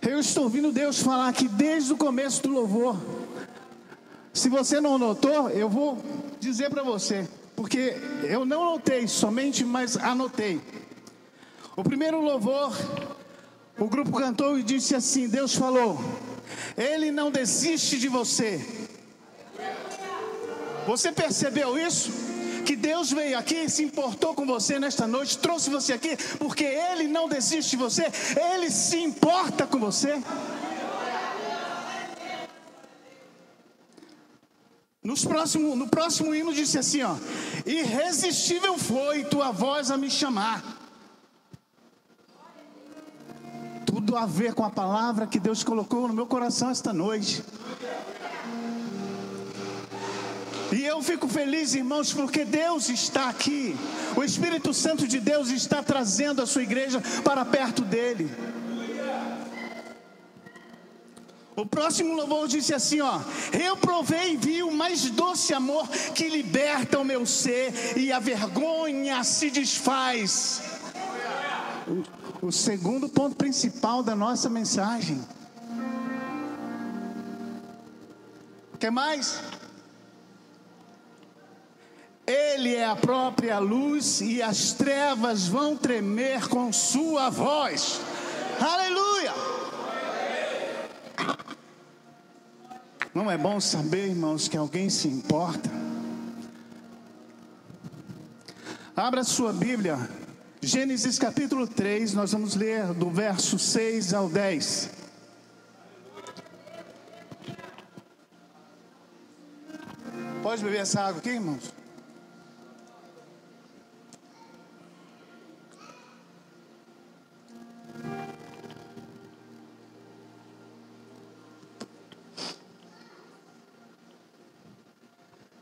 Eu estou ouvindo Deus falar aqui desde o começo do louvor. Se você não notou, eu vou dizer para você, porque eu não notei somente, mas anotei. O primeiro louvor, o grupo cantou e disse assim: Deus falou, Ele não desiste de você. Você percebeu isso? Que Deus veio aqui, se importou com você nesta noite, trouxe você aqui, porque Ele não desiste de você, Ele se importa com você. No próximo hino disse assim, ó: irresistível foi tua voz a me chamar. Tudo a ver com a palavra que Deus colocou no meu coração esta noite. E eu fico feliz, irmãos, porque Deus está aqui. O Espírito Santo de Deus está trazendo a sua igreja para perto dele. O próximo louvor disse assim, ó: eu provei e vi o mais doce amor que liberta o meu ser e a vergonha se desfaz. O segundo ponto principal da nossa mensagem. O que mais? Ele é a própria luz e as trevas vão tremer com sua voz. Aleluia! Não é bom saber, irmãos, que alguém se importa? Abra sua Bíblia, Gênesis capítulo 3, nós vamos ler do verso 6 ao 10. Pode beber essa água aqui, irmãos?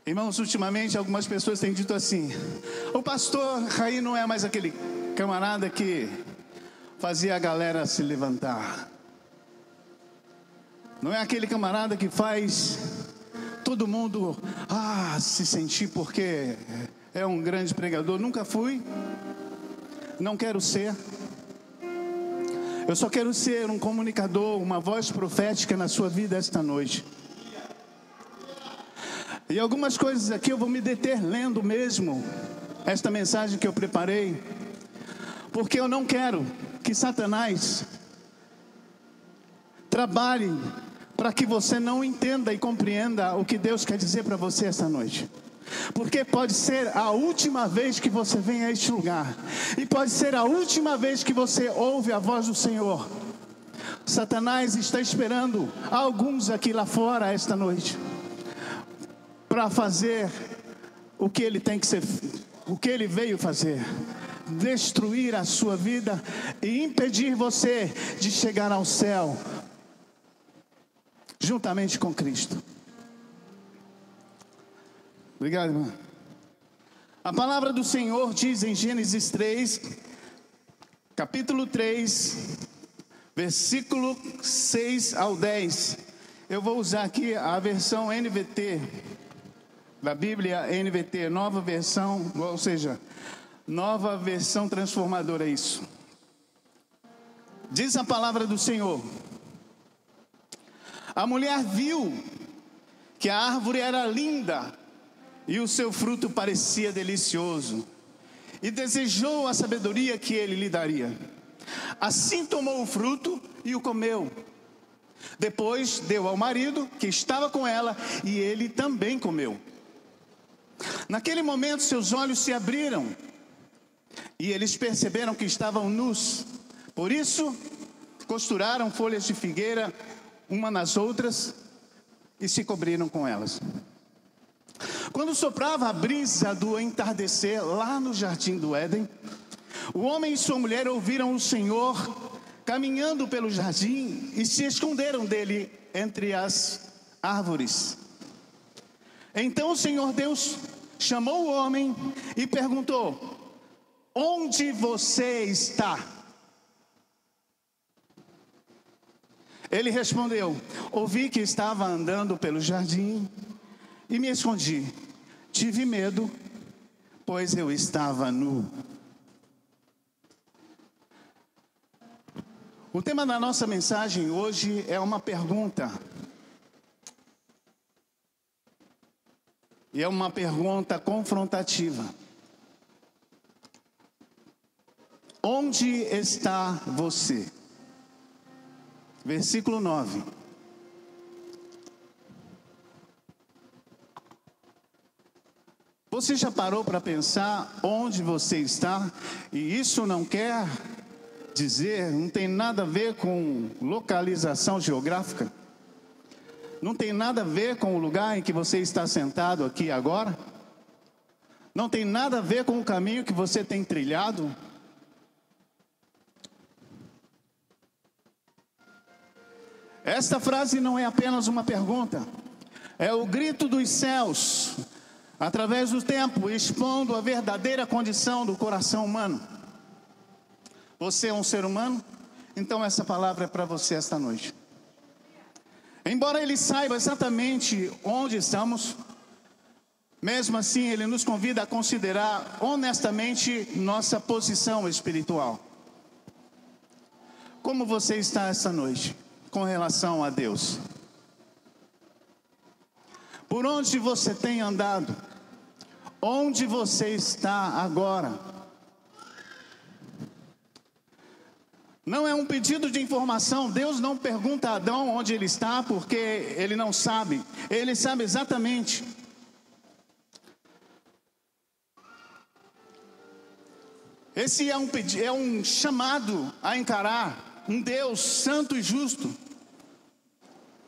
Irmãos, ultimamente algumas pessoas têm dito assim: o pastor Raí não é mais aquele camarada que fazia a galera se levantar. Não é aquele camarada que faz todo mundo se sentir porque é um grande pregador. Nunca fui, não quero ser. Eu só quero ser um comunicador, uma voz profética na sua vida esta noite. E algumas coisas aqui eu vou me deter lendo mesmo esta mensagem que eu preparei, porque eu não quero que Satanás trabalhe para que você não entenda e compreenda o que Deus quer dizer para você esta noite. Porque pode ser a última vez que você vem a este lugar, e pode ser a última vez que você ouve a voz do Senhor. Satanás está esperando alguns aqui lá fora esta noite para fazer o que ele tem que ser, o que ele veio fazer: destruir a sua vida e impedir você de chegar ao céu juntamente com Cristo. Obrigado, irmão. A palavra do Senhor diz em Gênesis 3, capítulo 3, versículo 6 ao 10. Eu vou usar aqui a versão NVT da Bíblia, NVT, nova versão, ou seja, nova versão transformadora, é isso. Diz a palavra do Senhor: a mulher viu que a árvore era linda e o seu fruto parecia delicioso, e desejou a sabedoria que ele lhe daria. Assim tomou o fruto e o comeu. Depois deu ao marido que estava com ela, e ele também comeu. Naquele momento seus olhos se abriram e eles perceberam que estavam nus. Por isso costuraram folhas de figueira uma nas outras e se cobriram com elas. Quando soprava a brisa do entardecer lá no jardim do Éden, o homem e sua mulher ouviram o Senhor caminhando pelo jardim e se esconderam dele entre as árvores. Então o Senhor Deus chamou o homem e perguntou: onde você está? Ele respondeu: ouvi que estava andando pelo jardim e me escondi. Tive medo, pois eu estava nu. O tema da nossa mensagem hoje é uma pergunta. E é uma pergunta confrontativa. Onde está você? Versículo 9. Você já parou para pensar onde você está? E isso não quer dizer, não tem nada a ver com localização geográfica? Não tem nada a ver com o lugar em que você está sentado aqui agora? Não tem nada a ver com o caminho que você tem trilhado? Esta frase não é apenas uma pergunta, é o grito dos céus, através do tempo, expondo a verdadeira condição do coração humano. Você é um ser humano? Então essa palavra é para você esta noite. Embora Ele saiba exatamente onde estamos, mesmo assim Ele nos convida a considerar honestamente nossa posição espiritual. Como você está esta noite com relação a Deus? Por onde você tem andado? Onde você está agora? Não é um pedido de informação. Deus não pergunta a Adão onde ele está, porque ele não sabe. Ele sabe exatamente. Esse é um chamado a encarar um Deus santo e justo.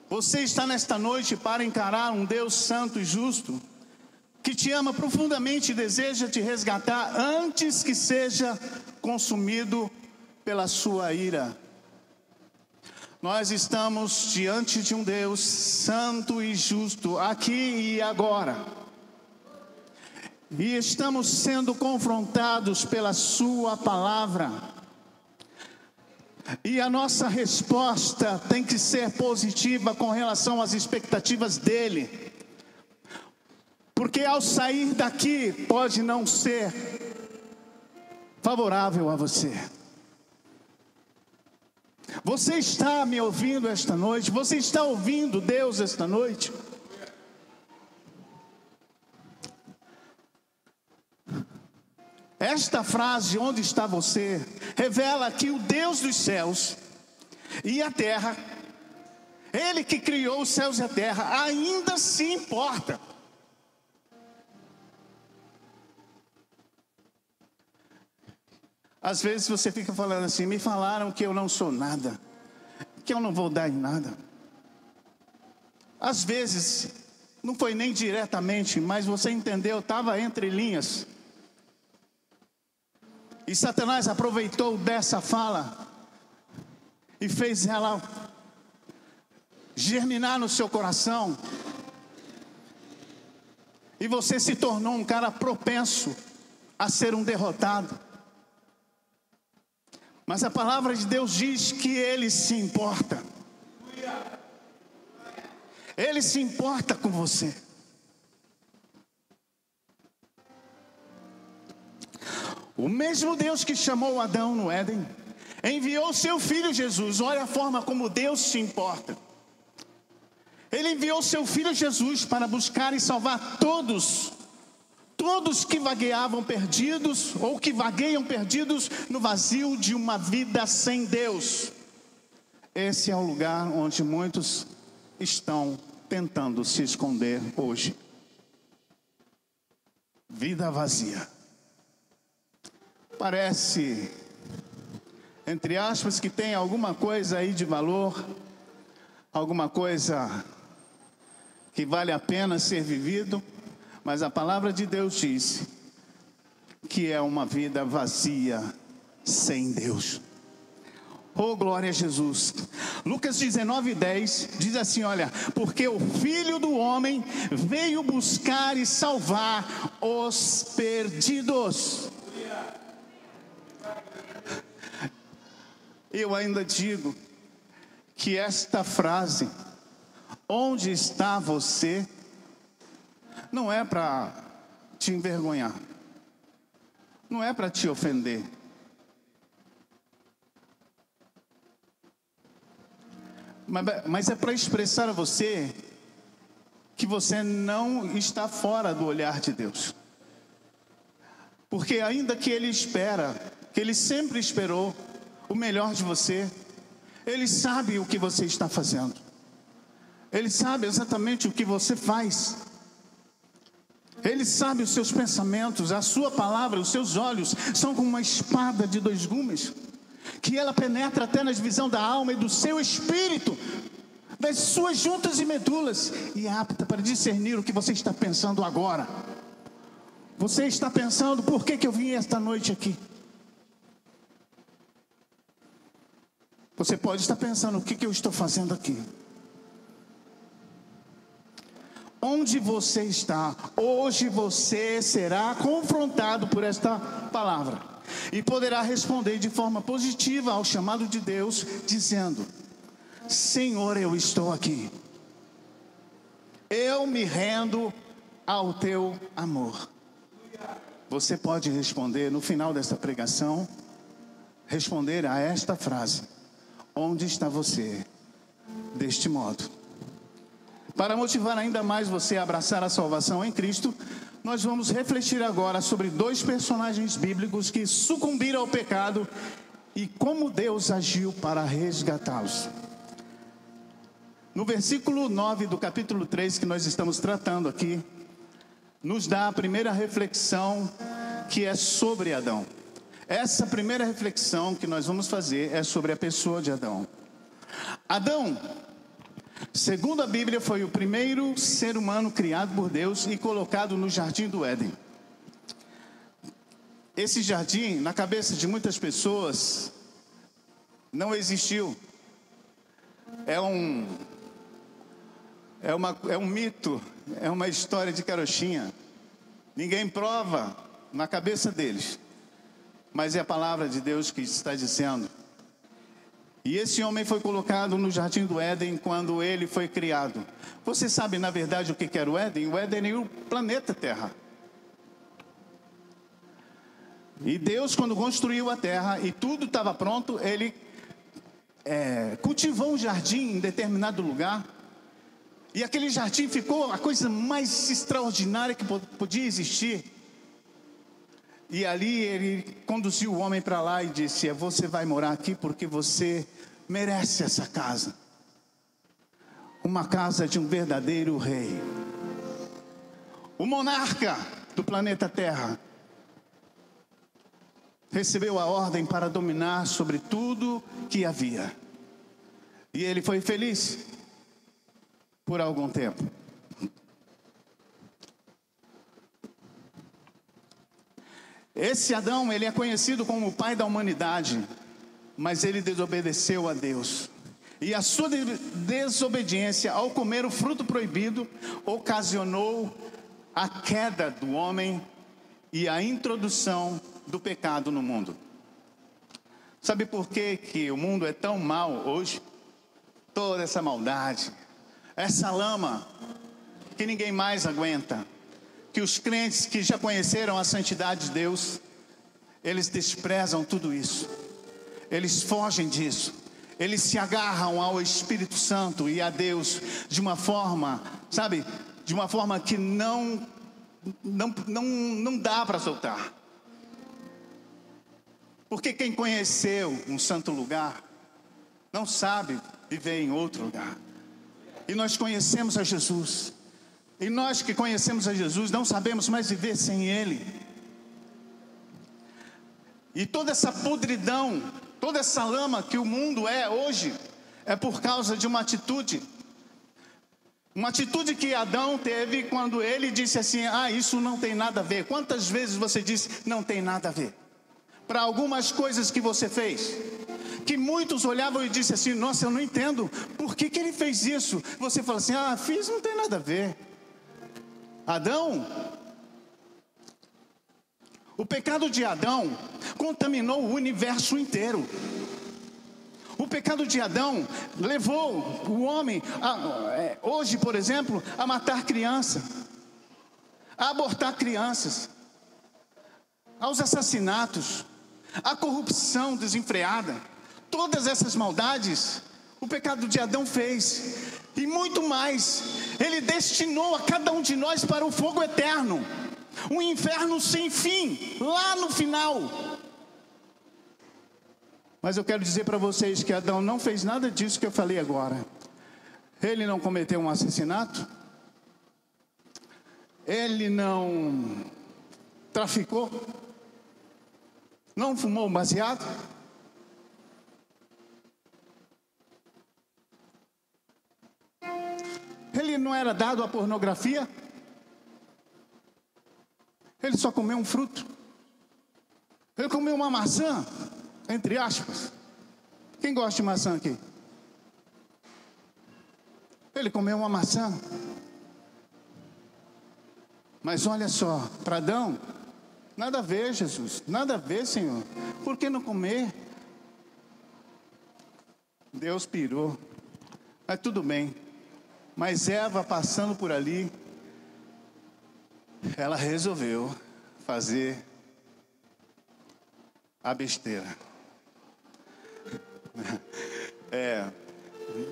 Você está nesta noite para encarar um Deus santo e justo, que te ama profundamente e deseja te resgatar antes que seja consumido pela sua ira. Nós estamos diante de um Deus santo e justo, aqui e agora. E estamos sendo confrontados pela sua palavra. E a nossa resposta tem que ser positiva com relação às expectativas dele. Porque ao sair daqui pode não ser favorável a você. Você está me ouvindo esta noite? Você está ouvindo Deus esta noite? Esta frase, onde está você, revela que o Deus dos céus e a terra, Ele que criou os céus e a terra, ainda se importa. Às vezes você fica falando assim: me falaram que eu não sou nada, que eu não vou dar em nada. Às vezes, não foi nem diretamente, mas você entendeu, estava entre linhas. E Satanás aproveitou dessa fala e fez ela germinar no seu coração. E você se tornou um cara propenso a ser um derrotado. Mas a palavra de Deus diz que Ele se importa. Ele se importa com você. O mesmo Deus que chamou Adão no Éden, enviou seu filho Jesus. Olha a forma como Deus se importa. Ele enviou seu filho Jesus para buscar e salvar todos que vagueavam perdidos, ou que vagueiam perdidos no vazio de uma vida sem Deus. Esse é o lugar onde muitos estão tentando se esconder hoje. Vida vazia. Parece, entre aspas, que tem alguma coisa aí de valor, alguma coisa que vale a pena ser vivido, mas a palavra de Deus diz que é uma vida vazia sem Deus. Oh, glória a Jesus. Lucas 19:10 diz assim: olha, porque o Filho do Homem veio buscar e salvar os perdidos. Eu ainda digo que esta frase, onde está você, não é para te envergonhar, não é para te ofender. Mas é para expressar a você que você não está fora do olhar de Deus. Porque ainda que Ele espera, que Ele sempre esperou o melhor de você, Ele sabe o que você está fazendo. Ele sabe exatamente o que você faz. Ele sabe os seus pensamentos, a sua palavra, os seus olhos são como uma espada de dois gumes, que ela penetra até na divisão da alma e do seu espírito, das suas juntas e medulas, e é apta para discernir o que você está pensando agora. Você está pensando, por que eu vim esta noite aqui? Você pode estar pensando, o que eu estou fazendo aqui? Onde você está? Hoje você será confrontado por esta palavra e poderá responder de forma positiva ao chamado de Deus, dizendo: Senhor, eu estou aqui. Eu me rendo ao teu amor. Você pode responder no final desta pregação, responder a esta frase: onde está você? Deste modo. Para motivar ainda mais você a abraçar a salvação em Cristo, nós vamos refletir agora sobre dois personagens bíblicos que sucumbiram ao pecado e como Deus agiu para resgatá-los. No versículo 9 do capítulo 3 que nós estamos tratando aqui, nos dá a primeira reflexão, que é sobre Adão. Essa primeira reflexão que nós vamos fazer é sobre a pessoa de Adão. Adão, segundo a Bíblia, foi o primeiro ser humano criado por Deus e colocado no jardim do Éden. Esse jardim, na cabeça de muitas pessoas, não existiu. É um mito, é uma história de carochinha. Ninguém prova na cabeça deles, mas é a palavra de Deus que está dizendo. E esse homem foi colocado no jardim do Éden quando ele foi criado. Você sabe, na verdade, o que era o Éden? O Éden era o planeta Terra. E Deus, quando construiu a terra e tudo estava pronto, Ele cultivou um jardim em determinado lugar. E aquele jardim ficou a coisa mais extraordinária que podia existir. E ali Ele conduziu o homem para lá e disse: você vai morar aqui porque você merece essa casa. Uma casa de um verdadeiro rei. O monarca do planeta Terra recebeu a ordem para dominar sobre tudo que havia. E ele foi feliz por algum tempo. Esse Adão, ele é conhecido como o pai da humanidade, mas ele desobedeceu a Deus. E a sua desobediência ao comer o fruto proibido ocasionou a queda do homem e a introdução do pecado no mundo. Sabe por que o mundo é tão mal hoje? Toda essa maldade, essa lama que ninguém mais aguenta, que os crentes que já conheceram a santidade de Deus, eles desprezam tudo isso, eles fogem disso, eles se agarram ao Espírito Santo e a Deus de uma forma, sabe, de uma forma que não dá para soltar. Porque quem conheceu um santo lugar não sabe viver em outro lugar. E nós conhecemos a Jesus. E nós que conhecemos a Jesus não sabemos mais viver sem Ele. E toda essa podridão, toda essa lama que o mundo é hoje, é por causa de uma atitude. Uma atitude que Adão teve quando ele disse assim: isso não tem nada a ver. Quantas vezes você disse não tem nada a ver? Para algumas coisas que você fez, que muitos olhavam e disseram assim: nossa, eu não entendo, por que ele fez isso? Você fala assim: fiz, não tem nada a ver. Adão, o pecado de Adão contaminou o universo inteiro. O pecado de Adão levou o homem, hoje, por exemplo, a matar crianças, a abortar crianças, aos assassinatos, à corrupção desenfreada. Todas essas maldades o pecado de Adão fez, e muito mais. Ele destinou a cada um de nós para o fogo eterno, um inferno sem fim, lá no final. Mas eu quero dizer para vocês que Adão não fez nada disso que eu falei agora. Ele não cometeu um assassinato, ele não traficou, não fumou baseado, ele não era dado à pornografia, ele só comeu um fruto, ele comeu uma maçã, entre aspas. Quem gosta de maçã aqui? Ele comeu uma maçã. Mas olha só, para Adão, nada a ver, Jesus, nada a ver, Senhor. Por que não comer? Deus pirou. Mas tudo bem. Mas Eva, passando por ali, ela resolveu fazer a besteira.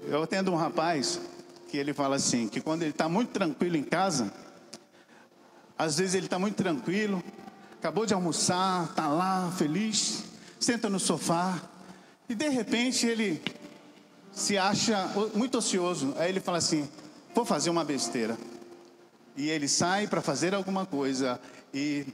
Eu atendo um rapaz que ele fala assim, que quando ele está muito tranquilo em casa, às vezes ele está muito tranquilo, acabou de almoçar, está lá feliz, senta no sofá, e de repente ele se acha muito ocioso. Aí ele fala assim, vou fazer uma besteira. E ele sai para fazer alguma coisa, e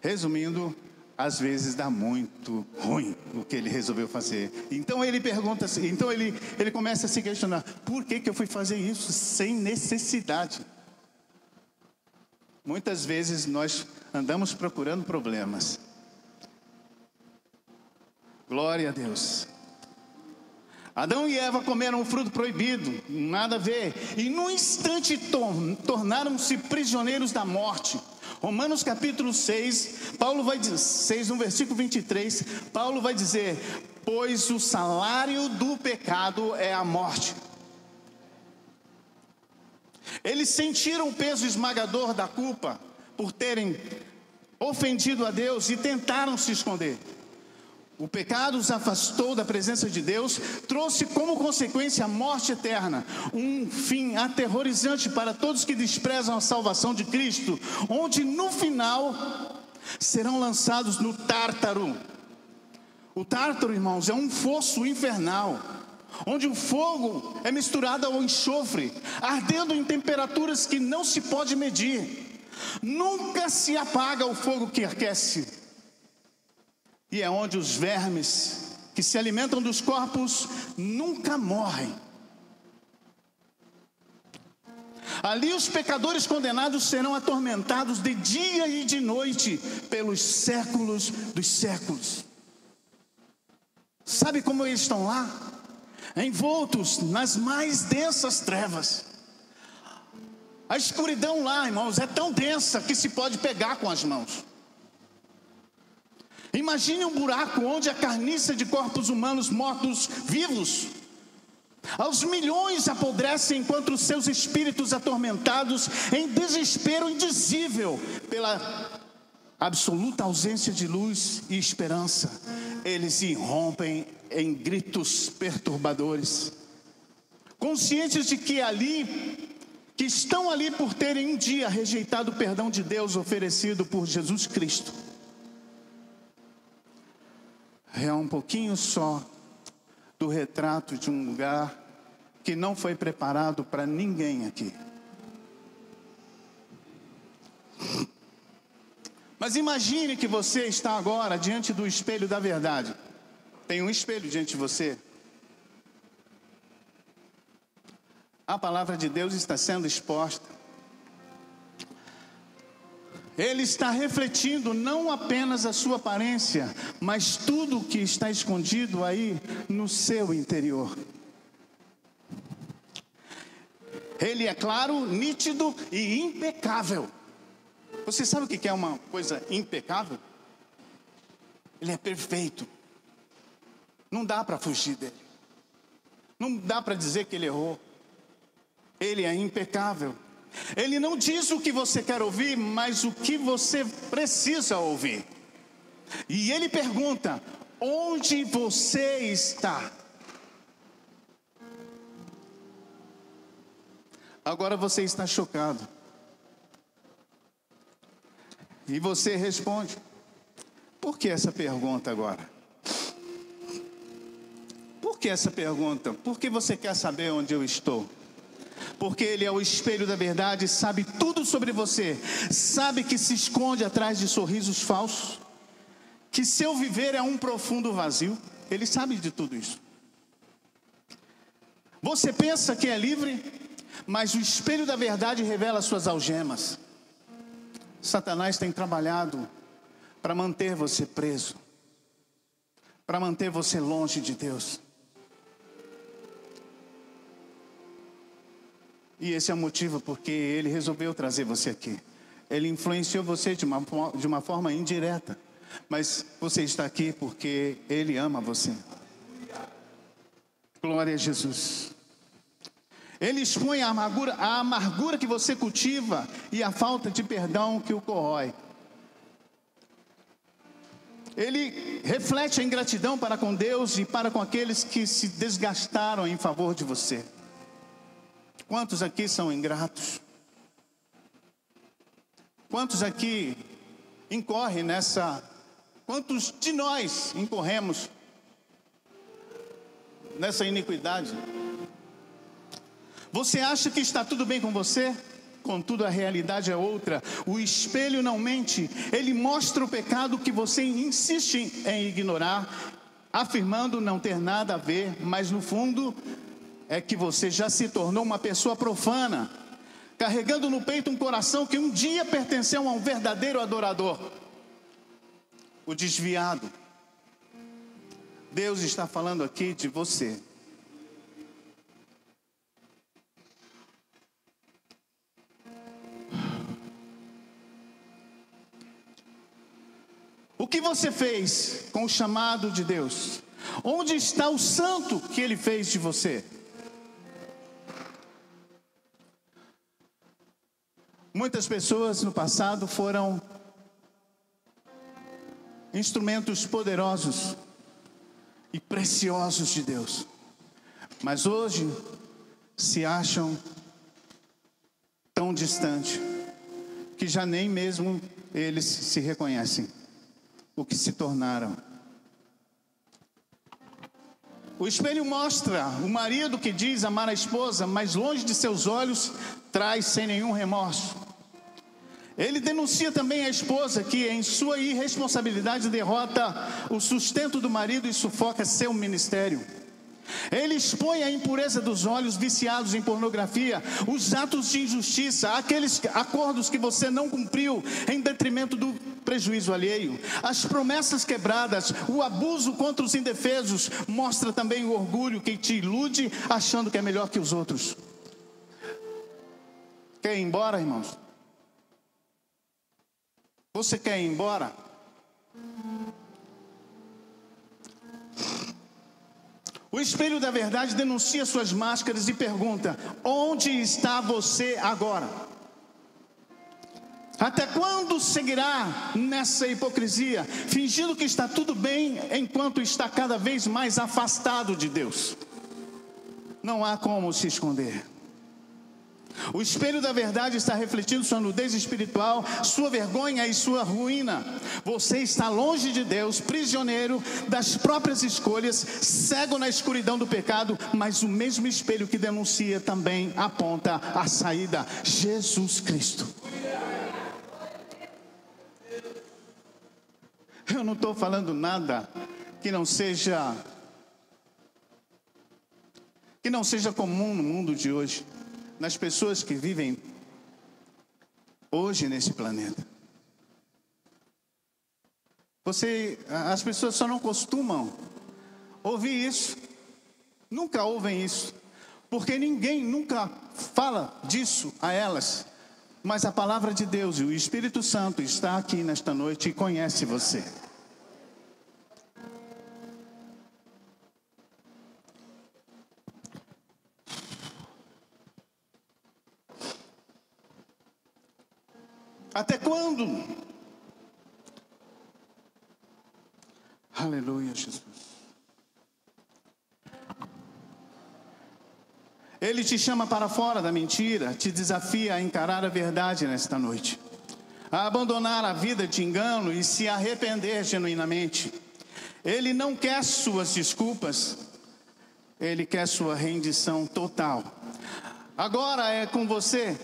resumindo, às vezes dá muito ruim o que ele resolveu fazer. Então ele pergunta assim, então ele começa a se questionar, por que eu fui fazer isso sem necessidade? Muitas vezes nós andamos procurando problemas. Glória a Deus. Adão e Eva comeram o fruto proibido, nada a ver, e num instante tornaram-se prisioneiros da morte. Romanos capítulo 6, Paulo vai dizer, 6 no versículo 23, Paulo vai dizer, pois o salário do pecado é a morte. Eles sentiram o peso esmagador da culpa por terem ofendido a Deus e tentaram se esconder. O pecado os afastou da presença de Deus, trouxe como consequência a morte eterna, um fim aterrorizante para todos que desprezam a salvação de Cristo, onde no final serão lançados no Tártaro. O Tártaro, irmãos, é um fosso infernal, onde o fogo é misturado ao enxofre, ardendo em temperaturas que não se pode medir. Nunca se apaga o fogo que aquece. E é onde os vermes que se alimentam dos corpos nunca morrem. Ali os pecadores condenados serão atormentados de dia e de noite pelos séculos dos séculos. Sabe como eles estão lá? Envoltos nas mais densas trevas. A escuridão lá, irmãos, é tão densa que se pode pegar com as mãos. Imagine um buraco onde a carniça de corpos humanos mortos vivos, aos milhões apodrecem enquanto os seus espíritos atormentados em desespero indizível pela absoluta ausência de luz e esperança, eles irrompem em gritos perturbadores, conscientes de que estão ali por terem um dia rejeitado o perdão de Deus oferecido por Jesus Cristo. É um pouquinho só do retrato de um lugar que não foi preparado para ninguém aqui. Mas imagine que você está agora diante do espelho da verdade. Tem um espelho diante de você. A palavra de Deus está sendo exposta. Ele está refletindo não apenas a sua aparência, mas tudo o que está escondido aí no seu interior. Ele é claro, nítido e impecável. Você sabe o que é uma coisa impecável? Ele é perfeito. Não dá para fugir dele. Não dá para dizer que ele errou. Ele é impecável. Ele não diz o que você quer ouvir, mas o que você precisa ouvir. E ele pergunta: onde você está? Agora você está chocado. E você responde: por que essa pergunta agora? Por que essa pergunta? Porque você quer saber onde eu estou. Porque Ele é o espelho da verdade, sabe tudo sobre você. Sabe que se esconde atrás de sorrisos falsos. Que seu viver é um profundo vazio. Ele sabe de tudo isso. Você pensa que é livre, mas o espelho da verdade revela suas algemas. Satanás tem trabalhado para manter você preso, para manter você longe de Deus. E esse é o motivo porque ele resolveu trazer você aqui. Ele influenciou você de uma forma indireta, mas você está aqui porque ele ama você. Glória a Jesus. Ele expõe a amargura que você cultiva e a falta de perdão que o corrói. Ele reflete a ingratidão para com Deus e para com aqueles que se desgastaram em favor de você. Quantos aqui são ingratos? Quantos aqui incorrem nessa... Quantos de nós incorremos nessa iniquidade? Você acha que está tudo bem com você? Contudo, a realidade é outra. O espelho não mente. Ele mostra o pecado que você insiste em ignorar, afirmando não ter nada a ver, mas no fundo é que você já se tornou uma pessoa profana, carregando no peito um coração que um dia pertenceu a um verdadeiro adorador. O desviado. Deus está falando aqui de você. O que você fez com o chamado de Deus? Onde está o santo que Ele fez de você? Muitas pessoas no passado foram instrumentos poderosos e preciosos de Deus, mas hoje se acham tão distantes que já nem mesmo eles se reconhecem o que se tornaram. O espelho mostra o marido que diz amar a esposa, mas longe de seus olhos traz sem nenhum remorso. Ele denuncia também a esposa que em sua irresponsabilidade derrota o sustento do marido e sufoca seu ministério. Ele expõe a impureza dos olhos viciados em pornografia, os atos de injustiça, aqueles acordos que você não cumpriu em detrimento do prejuízo alheio, as promessas quebradas, o abuso contra os indefesos. Mostra também o orgulho que te ilude achando que é melhor que os outros. Quer ir embora, irmãos? Você quer ir embora? O espelho da verdade denuncia suas máscaras e pergunta: onde está você agora? Até quando seguirá nessa hipocrisia, fingindo que está tudo bem, enquanto está cada vez mais afastado de Deus? Não há como se esconder. O espelho da verdade está refletindo sua nudez espiritual, sua vergonha e sua ruína. Você está longe de Deus, prisioneiro das próprias escolhas, cego na escuridão do pecado, mas o mesmo espelho que denuncia também aponta a saída: Jesus Cristo. Eu não estou falando nada que não seja comum no mundo de hoje, nas pessoas que vivem hoje nesse planeta. As pessoas só não costumam ouvir isso, nunca ouvem isso, porque ninguém nunca fala disso a elas. Mas a palavra de Deus e o Espírito Santo está aqui nesta noite e conhece você. Até quando? Aleluia, Jesus. Ele te chama para fora da mentira, te desafia a encarar a verdade nesta noite, a abandonar a vida de engano e se arrepender genuinamente. Ele não quer suas desculpas, Ele quer sua rendição total. Agora é com você.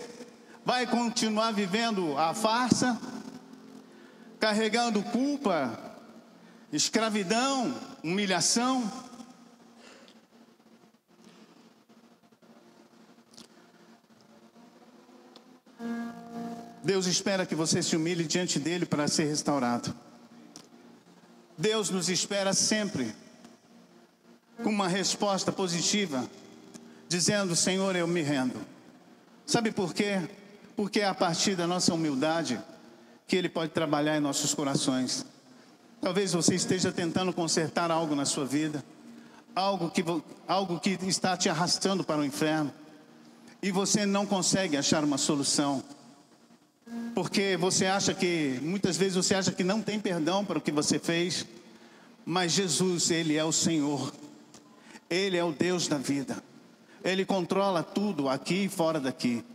Vai continuar vivendo a farsa, carregando culpa, escravidão, humilhação? Deus espera que você se humilhe diante dele para ser restaurado. Deus nos espera sempre com uma resposta positiva, dizendo: Senhor, eu me rendo. Sabe por quê? Porque é a partir da nossa humildade que Ele pode trabalhar em nossos corações. Talvez você esteja tentando consertar algo na sua vida, algo que está te arrastando para o inferno, e você não consegue achar uma solução, porque muitas vezes você acha que não tem perdão para o que você fez. Mas Jesus, Ele é o Senhor, Ele é o Deus da vida, Ele controla tudo aqui e fora daqui.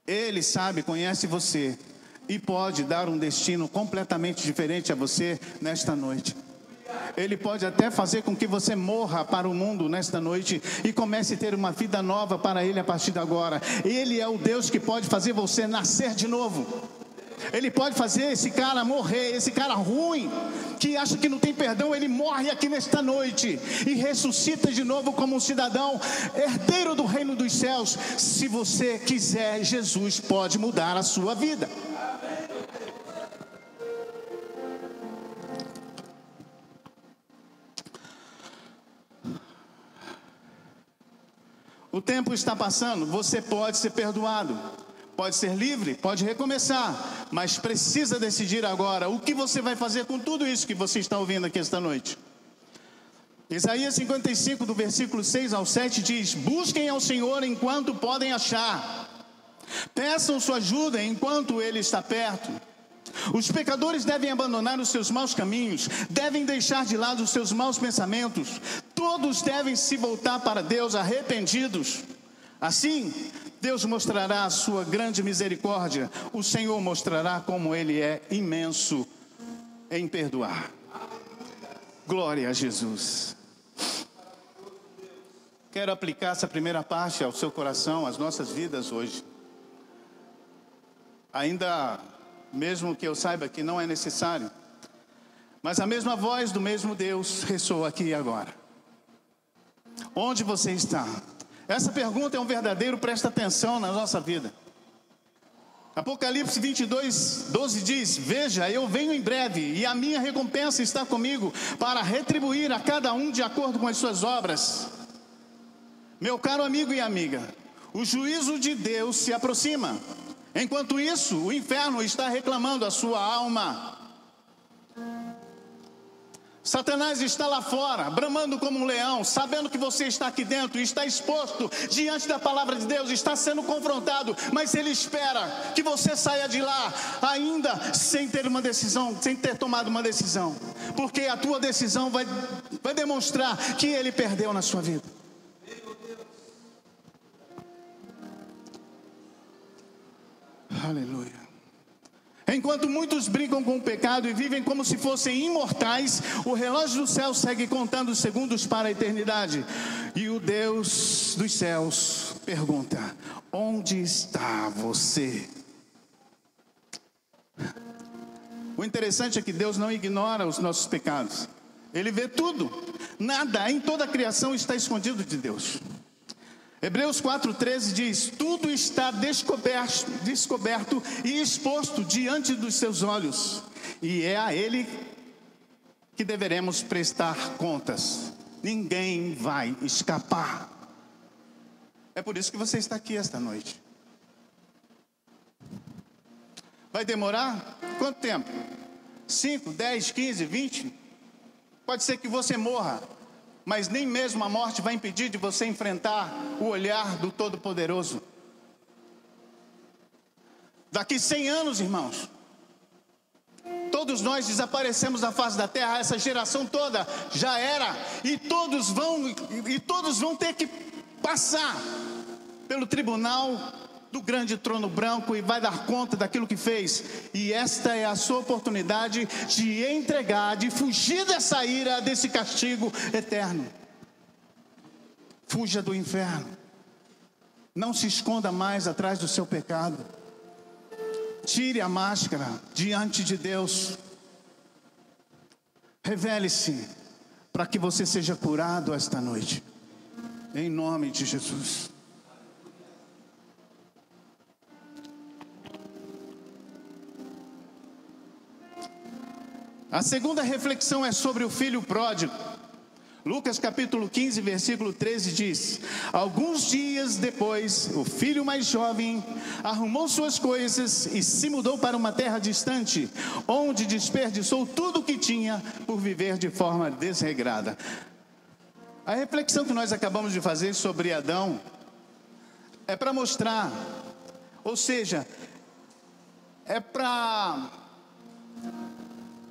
Ele sabe, conhece você e pode dar um destino completamente diferente a você nesta noite. Ele pode até fazer com que você morra para o mundo nesta noite e comece a ter uma vida nova para Ele a partir de agora. Ele é o Deus que pode fazer você nascer de novo. Ele pode fazer esse cara morrer, esse cara ruim, que acha que não tem perdão, ele morre aqui nesta noite e ressuscita de novo como um cidadão, herdeiro do reino dos céus. Se você quiser, Jesus pode mudar a sua vida. O tempo está passando, você pode ser perdoado, pode ser livre, pode recomeçar, mas precisa decidir agora o que você vai fazer com tudo isso que você está ouvindo aqui esta noite. Isaías 55, do versículo 6 ao 7 diz: busquem ao Senhor enquanto podem achar, peçam sua ajuda enquanto Ele está perto. Os pecadores devem abandonar os seus maus caminhos, devem deixar de lado os seus maus pensamentos. Todos devem se voltar para Deus arrependidos. Assim, Deus mostrará a sua grande misericórdia. O Senhor mostrará como Ele é imenso em perdoar. Glória a Jesus. Quero aplicar essa primeira parte ao seu coração, às nossas vidas hoje. Ainda, mesmo que eu saiba que não é necessário, mas a mesma voz do mesmo Deus ressoa aqui e agora. Onde você está? Essa pergunta é um verdadeiro presta atenção na nossa vida. Apocalipse 22, 12 diz: veja, eu venho em breve, e a minha recompensa está comigo, para retribuir a cada um de acordo com as suas obras. Meu caro amigo e amiga, o juízo de Deus se aproxima. Enquanto isso, o inferno está reclamando a sua alma. Satanás está lá fora, bramando como um leão, sabendo que você está aqui dentro, está exposto diante da palavra de Deus, está sendo confrontado, mas ele espera que você saia de lá ainda sem ter uma decisão, sem ter tomado uma decisão, porque a tua decisão vai demonstrar que ele perdeu na sua vida. Aleluia. Enquanto muitos brincam com o pecado e vivem como se fossem imortais, o relógio do céu segue contando os segundos para a eternidade. E o Deus dos céus pergunta: onde está você? O interessante é que Deus não ignora os nossos pecados. Ele vê tudo. Nada em toda a criação está escondido de Deus. Hebreus 4,13 diz: tudo está descoberto e exposto diante dos seus olhos, e é a Ele que deveremos prestar contas. Ninguém vai escapar. É por isso que você está aqui esta noite. Vai demorar? Quanto tempo? 5, 10, 15, 20? Pode ser que você morra, mas nem mesmo a morte vai impedir de você enfrentar o olhar do Todo-Poderoso. Daqui 100 anos, irmãos, todos nós desaparecemos da face da terra. Essa geração toda já era, e todos vão ter que passar pelo tribunal do grande trono branco e vai dar conta daquilo que fez. E esta é a sua oportunidade de entregar, de fugir dessa ira, desse castigo eterno. Fuja do inferno. Não se esconda mais atrás do seu pecado. Tire a máscara diante de Deus. Revele-se para que você seja curado esta noite. Em nome de Jesus. A segunda reflexão é sobre o filho pródigo. Lucas capítulo 15, versículo 13 diz: alguns dias depois, o filho mais jovem arrumou suas coisas e se mudou para uma terra distante, onde desperdiçou tudo o que tinha por viver de forma desregrada. A reflexão que nós acabamos de fazer sobre Adão é para mostrar, ou seja, é para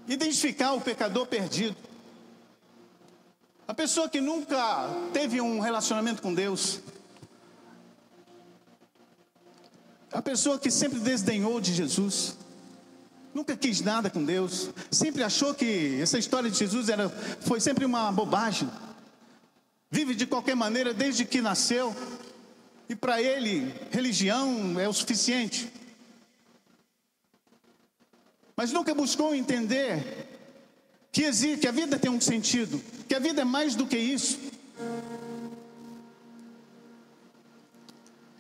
identificar o pecador perdido. A pessoa que nunca teve um relacionamento com Deus. A pessoa que sempre desdenhou de Jesus. Nunca quis nada com Deus. Sempre achou que essa história de Jesus foi sempre uma bobagem. Vive de qualquer maneira desde que nasceu. E para ele, religião é o suficiente. Mas nunca buscou entender que existe, que a vida tem um sentido, que a vida é mais do que isso.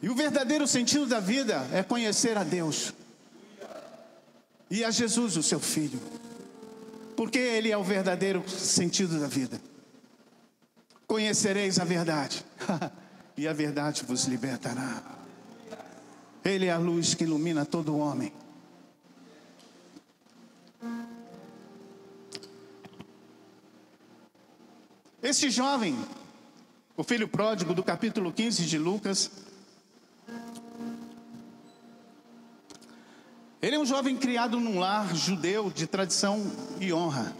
E o verdadeiro sentido da vida é conhecer a Deus e a Jesus, o seu Filho, porque Ele é o verdadeiro sentido da vida. Conhecereis a verdade e a verdade vos libertará. Ele é a luz que ilumina todo homem. Esse jovem, o filho pródigo do capítulo 15 de Lucas, ele é um jovem criado num lar judeu de tradição e honra.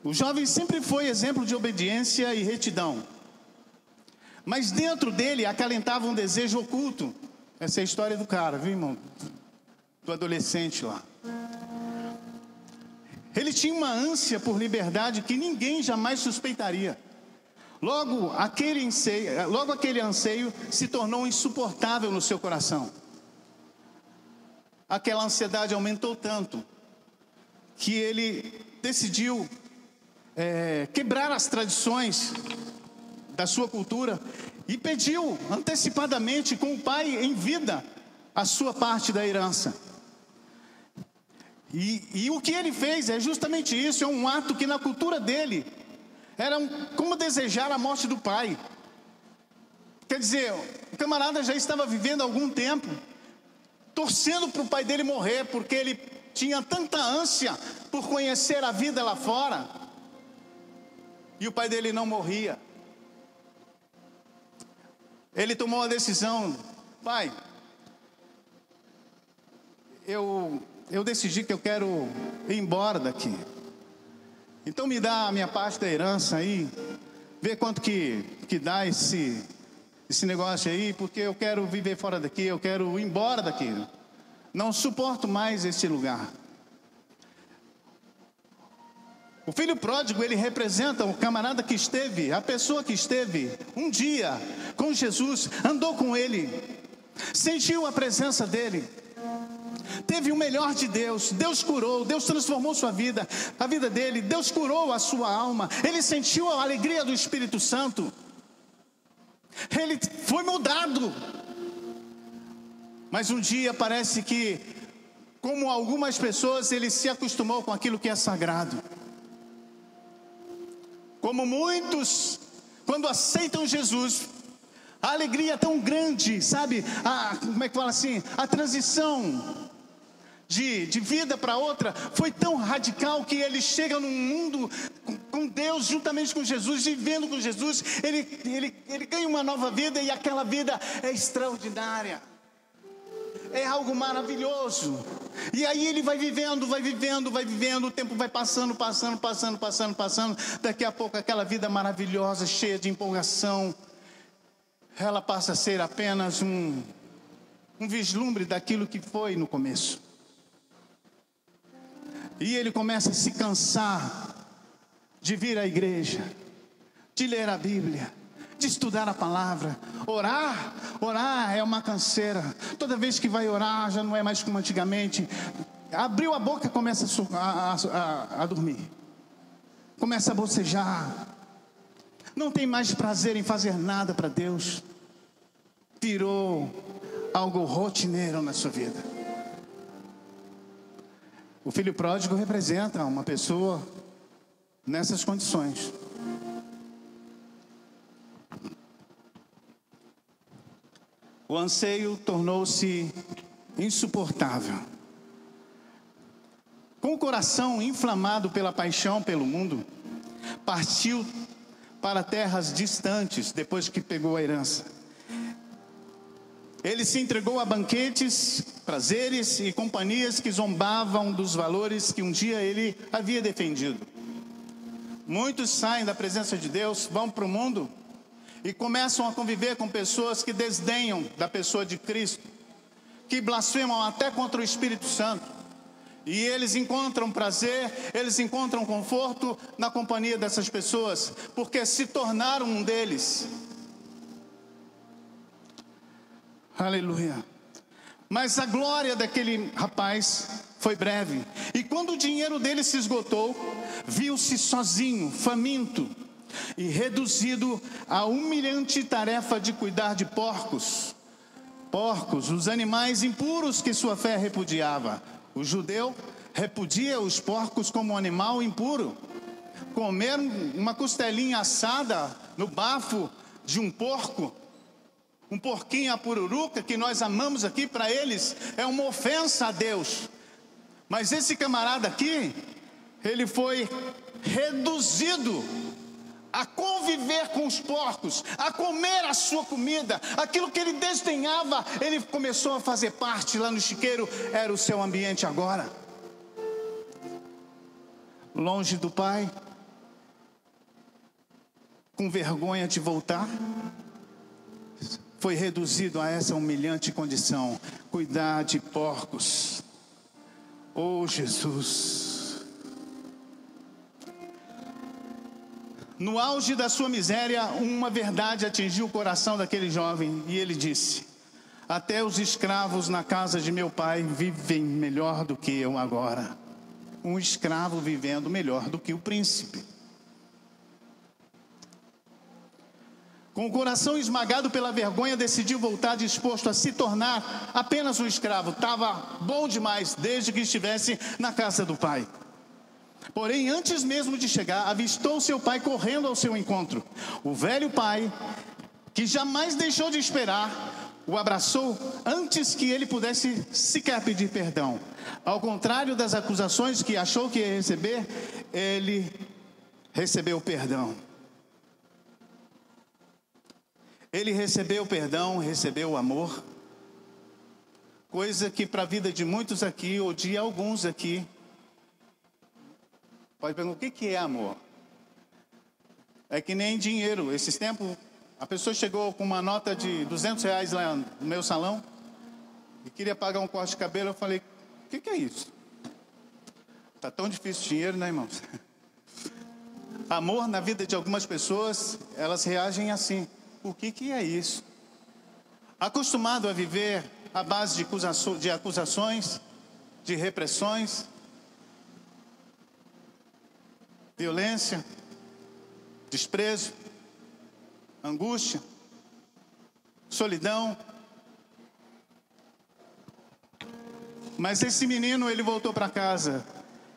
O jovem sempre foi exemplo de obediência e retidão. Mas dentro dele acalentava um desejo oculto. Essa é a história do cara, viu, irmão? Do adolescente lá. Ele tinha uma ânsia por liberdade que ninguém jamais suspeitaria. Logo aquele anseio se tornou insuportável no seu coração. Aquela ansiedade aumentou tanto que ele decidiu quebrar as tradições da sua cultura e pediu antecipadamente com o pai em vida a sua parte da herança. E o que ele fez é justamente isso, é um ato que na cultura dele era como desejar a morte do pai. Quer dizer, o camarada já estava vivendo há algum tempo, torcendo para o pai dele morrer, porque ele tinha tanta ânsia por conhecer a vida lá fora, e o pai dele não morria. Ele tomou a decisão: pai, eu decidi que eu quero ir embora daqui. Então me dá a minha parte da herança aí, vê quanto que dá esse negócio aí, porque eu quero viver fora daqui, eu quero ir embora daqui. Não suporto mais esse lugar. O filho pródigo, ele representa o camarada que esteve, a pessoa que esteve um dia com Jesus, andou com ele, sentiu a presença dele, teve o melhor de Deus. Deus curou, Deus transformou sua vida, a vida dele, Deus curou a sua alma, ele sentiu a alegria do Espírito Santo, ele foi mudado. Mas um dia parece que, como algumas pessoas, ele se acostumou com aquilo que é sagrado. Como muitos, quando aceitam Jesus, a alegria é tão grande, sabe? Como é que fala assim? A transição de vida para outra foi tão radical que ele chega num mundo com Deus, juntamente com Jesus, vivendo com Jesus. Ele ganha uma nova vida, e aquela vida é extraordinária, é algo maravilhoso. E aí ele vai vivendo, o tempo vai passando. Daqui a pouco aquela vida maravilhosa, cheia de empolgação, ela passa a ser apenas um vislumbre daquilo que foi no começo. E ele começa a se cansar de vir à igreja, de ler a Bíblia, de estudar a palavra. Orar é uma canseira. Toda vez que vai orar, já não é mais como antigamente. Abriu a boca, começa a dormir, começa a bocejar, não tem mais prazer em fazer nada para Deus. Virou algo rotineiro na sua vida. O filho pródigo representa uma pessoa nessas condições. O anseio tornou-se insuportável. Com o coração inflamado pela paixão pelo mundo, partiu para terras distantes depois que pegou a herança. Ele se entregou a banquetes, prazeres e companhias que zombavam dos valores que um dia ele havia defendido. Muitos saem da presença de Deus, vão para o mundo e começam a conviver com pessoas que desdenham da pessoa de Cristo, que blasfemam até contra o Espírito Santo. E eles encontram prazer, eles encontram conforto na companhia dessas pessoas, porque se tornaram um deles. Aleluia. Mas a glória daquele rapaz foi breve. E quando o dinheiro dele se esgotou, viu-se sozinho, faminto e reduzido à humilhante tarefa de cuidar de porcos. Porcos, os animais impuros que sua fé repudiava. O judeu repudia os porcos como um animal impuro. Comer uma costelinha assada no bafo de um porco, um porquinho a pururuca, que nós amamos aqui, para eles é uma ofensa a Deus. Mas esse camarada aqui, ele foi reduzido a conviver com os porcos, a comer a sua comida, aquilo que ele desdenhava, ele começou a fazer parte lá no chiqueiro, era o seu ambiente agora. Longe do pai, com vergonha de voltar, foi reduzido a essa humilhante condição, cuidar de porcos. Oh Jesus! No auge da sua miséria, uma verdade atingiu o coração daquele jovem, e ele disse: até os escravos na casa de meu pai vivem melhor do que eu agora. Um escravo vivendo melhor do que o príncipe. Com o coração esmagado pela vergonha, decidiu voltar, disposto a se tornar apenas um escravo. Estava bom demais, desde que estivesse na casa do pai. Porém, antes mesmo de chegar, avistou seu pai correndo ao seu encontro. O velho pai, que jamais deixou de esperar, o abraçou antes que ele pudesse sequer pedir perdão. Ao contrário das acusações que achou que ia receber, ele recebeu perdão. Ele recebeu perdão, recebeu amor. Coisa que para a vida de muitos aqui, ou de alguns aqui, pode perguntar: o que é amor? É que nem dinheiro. Esses tempos, a pessoa chegou com uma nota de R$200 lá no meu salão e queria pagar um corte de cabelo. Eu falei: o que é isso? Está tão difícil o dinheiro, né, irmãos? Amor na vida de algumas pessoas, elas reagem assim: o que é isso? Acostumado a viver à base de acusações, de repressões, violência, desprezo, angústia, solidão. Mas esse menino, ele voltou para casa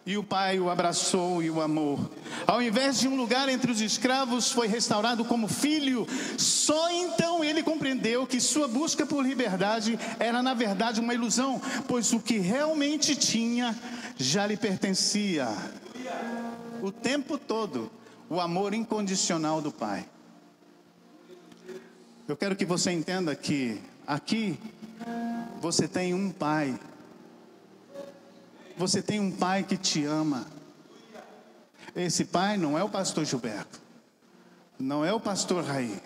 e o pai o abraçou e o amou. Ao invés de um lugar entre os escravos, foi restaurado como filho. Só então ele compreendeu que sua busca por liberdade era na verdade uma ilusão, pois o que realmente tinha já lhe pertencia. O tempo todo, o amor incondicional do pai. Eu quero que você entenda que aqui você tem um pai. Você tem um pai que te ama. Esse pai não é o pastor Gilberto, não é o pastor Raí.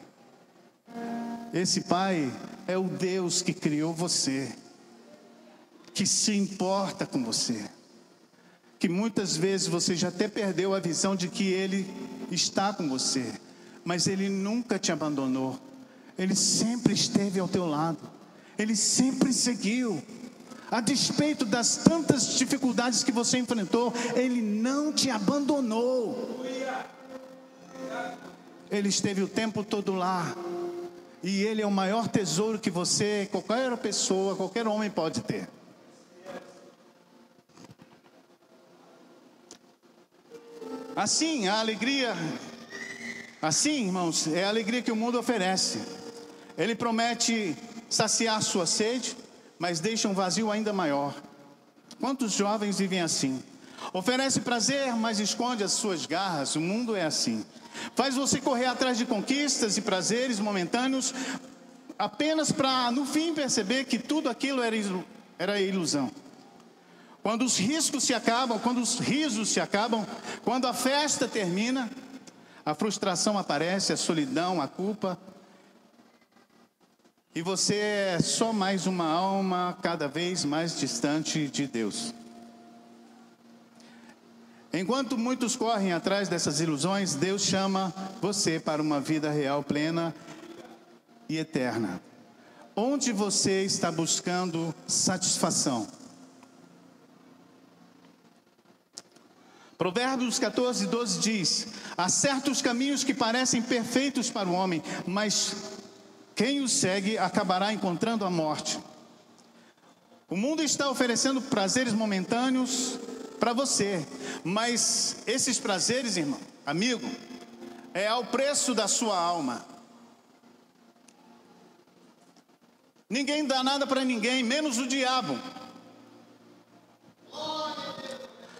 Esse Pai é o Deus que criou você, que se importa com você, que muitas vezes você já até perdeu a visão de que Ele está com você, mas Ele nunca te abandonou, Ele sempre esteve ao teu lado, Ele sempre seguiu, a despeito das tantas dificuldades que você enfrentou, Ele não te abandonou, Ele esteve o tempo todo lá, e Ele é o maior tesouro que você, qualquer pessoa, qualquer homem pode ter. Assim, a alegria, assim, irmãos, é a alegria que o mundo oferece. Ele promete saciar sua sede, mas deixa um vazio ainda maior. Quantos jovens vivem assim? Oferece prazer, mas esconde as suas garras. O mundo é assim. Faz você correr atrás de conquistas e prazeres momentâneos, apenas para, no fim, perceber que tudo aquilo era ilusão. Quando os riscos se acabam, quando os risos se acabam, quando a festa termina, a frustração aparece, a solidão, a culpa. E você é só mais uma alma cada vez mais distante de Deus. Enquanto muitos correm atrás dessas ilusões, Deus chama você para uma vida real, plena e eterna. Onde você está buscando satisfação? Provérbios 14:12 diz: há certos caminhos que parecem perfeitos para o homem, mas quem os segue acabará encontrando a morte. O mundo está oferecendo prazeres momentâneos para você, mas esses prazeres, irmão, amigo, é ao preço da sua alma. Ninguém dá nada para ninguém, menos o diabo.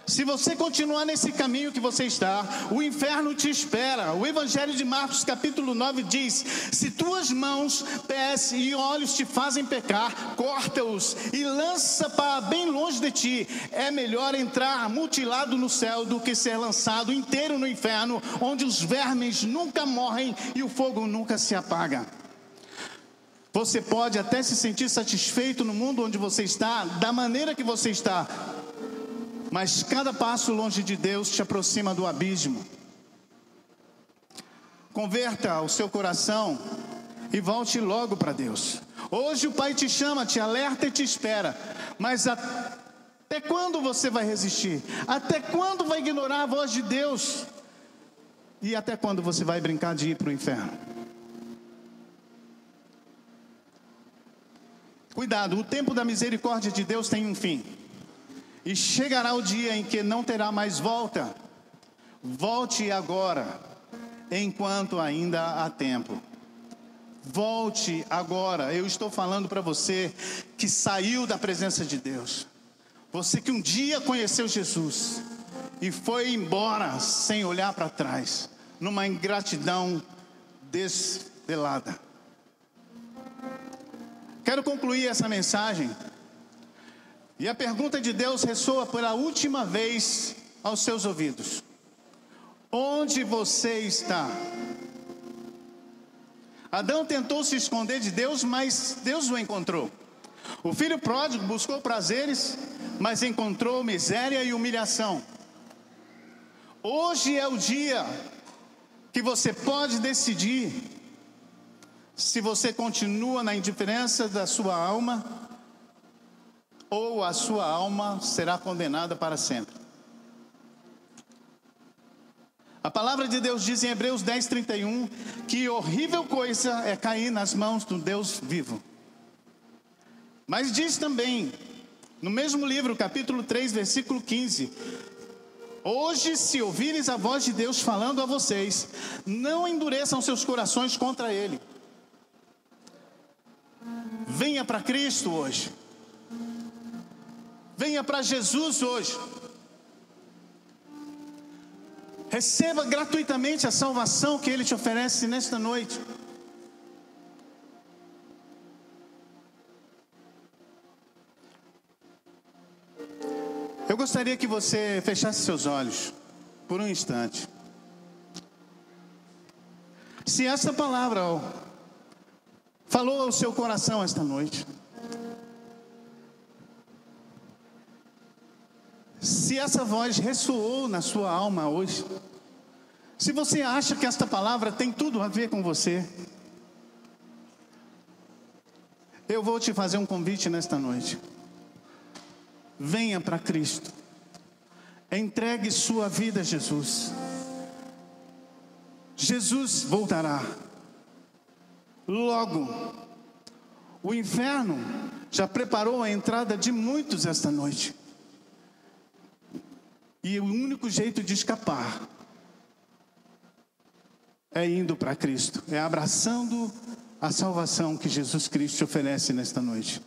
Se você continuar nesse caminho que você está, o inferno te espera. O Evangelho de Marcos capítulo 9 diz: se tuas mãos, pés e olhos te fazem pecar, corta-os e lança para bem longe de ti. É melhor entrar mutilado no céu do que ser lançado inteiro no inferno, onde os vermes nunca morrem e o fogo nunca se apaga. Você pode até se sentir satisfeito no mundo onde você está, da maneira que você está, mas cada passo longe de Deus te aproxima do abismo. Converta o seu coração e volte logo para Deus. Hoje o Pai te chama, te alerta e te espera. Mas até quando você vai resistir? Até quando vai ignorar a voz de Deus? E até quando você vai brincar de ir para o inferno? Cuidado, o tempo da misericórdia de Deus tem um fim. E chegará o dia em que não terá mais volta. Volte agora, enquanto ainda há tempo. Volte agora. Eu estou falando para você que saiu da presença de Deus. Você que um dia conheceu Jesus e foi embora sem olhar para trás, numa ingratidão desvelada. Quero concluir essa mensagem. E a pergunta de Deus ressoa pela última vez aos seus ouvidos: onde você está? Adão tentou se esconder de Deus, mas Deus o encontrou. O filho pródigo buscou prazeres, mas encontrou miséria e humilhação. Hoje é o dia que você pode decidir se você continua na indiferença da sua alma, ou a sua alma será condenada para sempre. A palavra de Deus diz em Hebreus 10:31 que horrível coisa é cair nas mãos do Deus vivo. Mas diz também, no mesmo livro, capítulo 3, versículo 15: hoje, se ouvires a voz de Deus falando a vocês, não endureçam seus corações contra Ele. Venha para Cristo hoje. Venha para Jesus hoje. Receba gratuitamente a salvação que Ele te oferece nesta noite. Eu gostaria que você fechasse seus olhos por um instante. Se esta palavra falou ao seu coração esta noite. Se essa voz ressoou na sua alma hoje, se você acha que esta palavra tem tudo a ver com você, eu vou te fazer um convite nesta noite. Venha para Cristo. Entregue sua vida a Jesus. Jesus voltará. Logo, o inferno já preparou a entrada de muitos esta noite. E o único jeito de escapar é indo para Cristo, é abraçando a salvação que Jesus Cristo te oferece nesta noite.